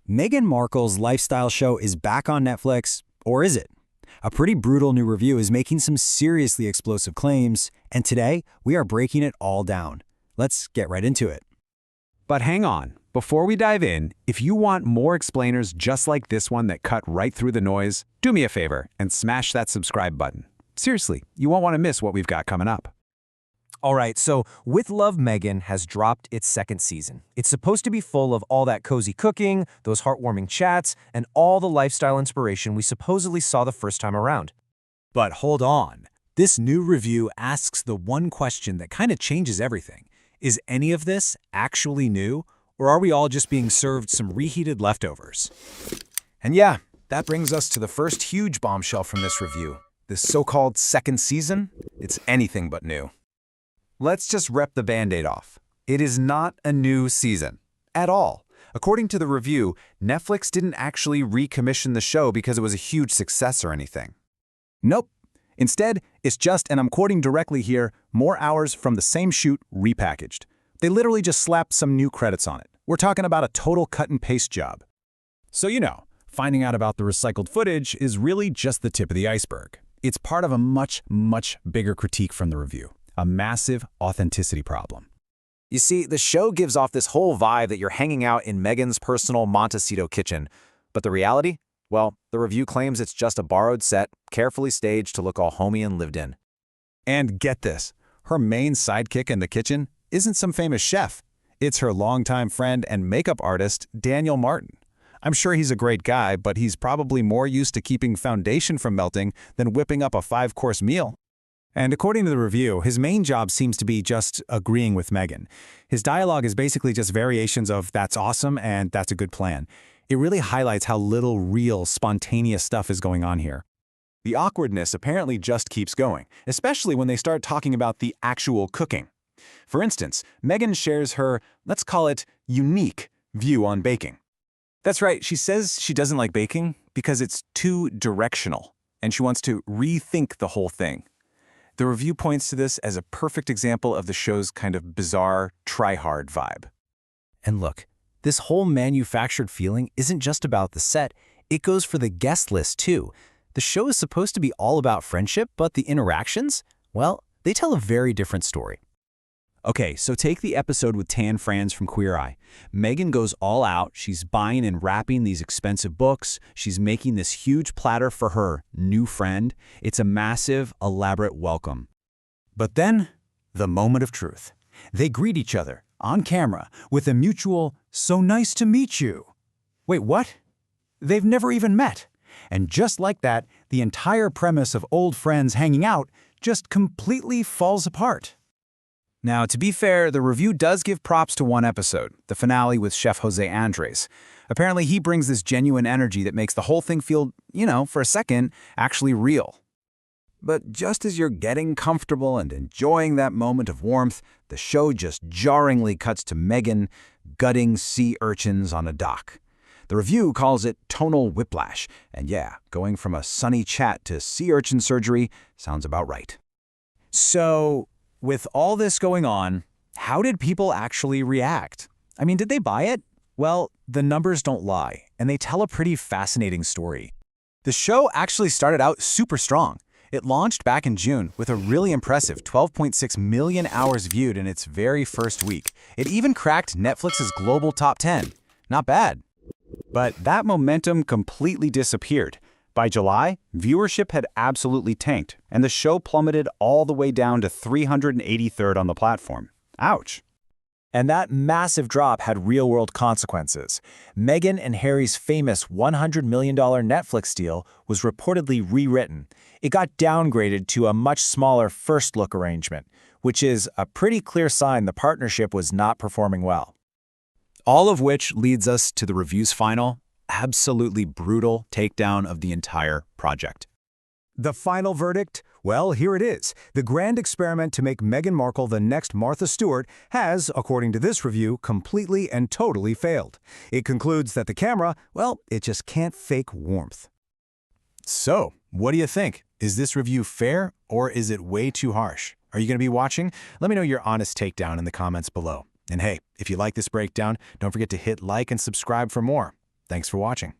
Meghan Markle's lifestyle show is back on Netflix, or is it? A pretty brutal new review is making some seriously explosive claims, and today we are breaking it all down. Let's get right into it. But hang on, before we dive in, if you want more explainers just like this one that cut right through the noise, do me a favor and smash that subscribe button. Seriously, you won't want to miss what we've got coming up. All right, so With Love Meghan has dropped its second season. It's supposed to be full of all that cozy cooking, those heartwarming chats, and all the lifestyle inspiration we supposedly saw the first time around. But hold on. This new review asks the one question that kind of changes everything. Is any of this actually new, or are we all just being served some reheated leftovers? And yeah, that brings us to the first huge bombshell from this review. This so-called second season, it's anything but new. Let's just rip the Band-Aid off. It is not a new season. At all. According to the review, Netflix didn't actually recommission the show because it was a huge success or anything. Nope. Instead, it's just, and I'm quoting directly here, more hours from the same shoot repackaged. They literally just slapped some new credits on it. We're talking about a total cut-and-paste job. So finding out about the recycled footage is really just the tip of the iceberg. It's part of a much, much bigger critique from the review. A massive authenticity problem. You see, the show gives off this whole vibe that you're hanging out in Meghan's personal Montecito kitchen. But the reality? Well, the review claims it's just a borrowed set, carefully staged to look all homey and lived in. And get this, her main sidekick in the kitchen isn't some famous chef. It's her longtime friend and makeup artist, Daniel Martin. I'm sure he's a great guy, but he's probably more used to keeping foundation from melting than whipping up a 5-course meal. And according to the review, his main job seems to be just agreeing with Meghan. His dialogue is basically just variations of "that's awesome" and "that's a good plan." It really highlights how little real, spontaneous stuff is going on here. The awkwardness apparently just keeps going, especially when they start talking about the actual cooking. For instance, Meghan shares her, let's call it, unique view on baking. That's right, she says she doesn't like baking because it's too directional, and she wants to rethink the whole thing. The review points to this as a perfect example of the show's kind of bizarre, try-hard vibe. And look, this whole manufactured feeling isn't just about the set, it goes for the guest list too. The show is supposed to be all about friendship, but the interactions, well, they tell a very different story. Okay, so take the episode with Tan Franz from Queer Eye. Meghan goes all out, she's buying and wrapping these expensive books, she's making this huge platter for her new friend. It's a massive, elaborate welcome. But then, the moment of truth. They greet each other, on camera, with a mutual, "so nice to meet you." Wait, what? They've never even met. And just like that, the entire premise of old friends hanging out just completely falls apart. Now, to be fair, the review does give props to one episode, the finale with Chef Jose Andres. Apparently, he brings this genuine energy that makes the whole thing feel, for a second, actually real. But just as you're getting comfortable and enjoying that moment of warmth, the show just jarringly cuts to Meghan gutting sea urchins on a dock. The review calls it tonal whiplash, and yeah, going from a sunny chat to sea urchin surgery sounds about right. So, with all this going on, how did people actually react? I mean, did they buy it? Well, the numbers don't lie, and they tell a pretty fascinating story. The show actually started out super strong. It launched back in June with a really impressive 12.6 million hours viewed in its very first week. It even cracked Netflix's global top 10. Not bad. But that momentum completely disappeared. By July, viewership had absolutely tanked, and the show plummeted all the way down to 383rd on the platform. Ouch. And that massive drop had real-world consequences. Meghan and Harry's famous $100 million Netflix deal was reportedly rewritten. It got downgraded to a much smaller first-look arrangement, which is a pretty clear sign the partnership was not performing well. All of which leads us to the review's final, absolutely brutal takedown of the entire project. The final verdict? Well, here it is. The grand experiment to make Meghan Markle the next Martha Stewart has, according to this review, completely and totally failed. It concludes that the camera, well, it just can't fake warmth. So, what do you think? Is this review fair, or is it way too harsh? Are you going to be watching? Let me know your honest takedown in the comments below. And hey, if you like this breakdown, don't forget to hit like and subscribe for more. Thanks for watching.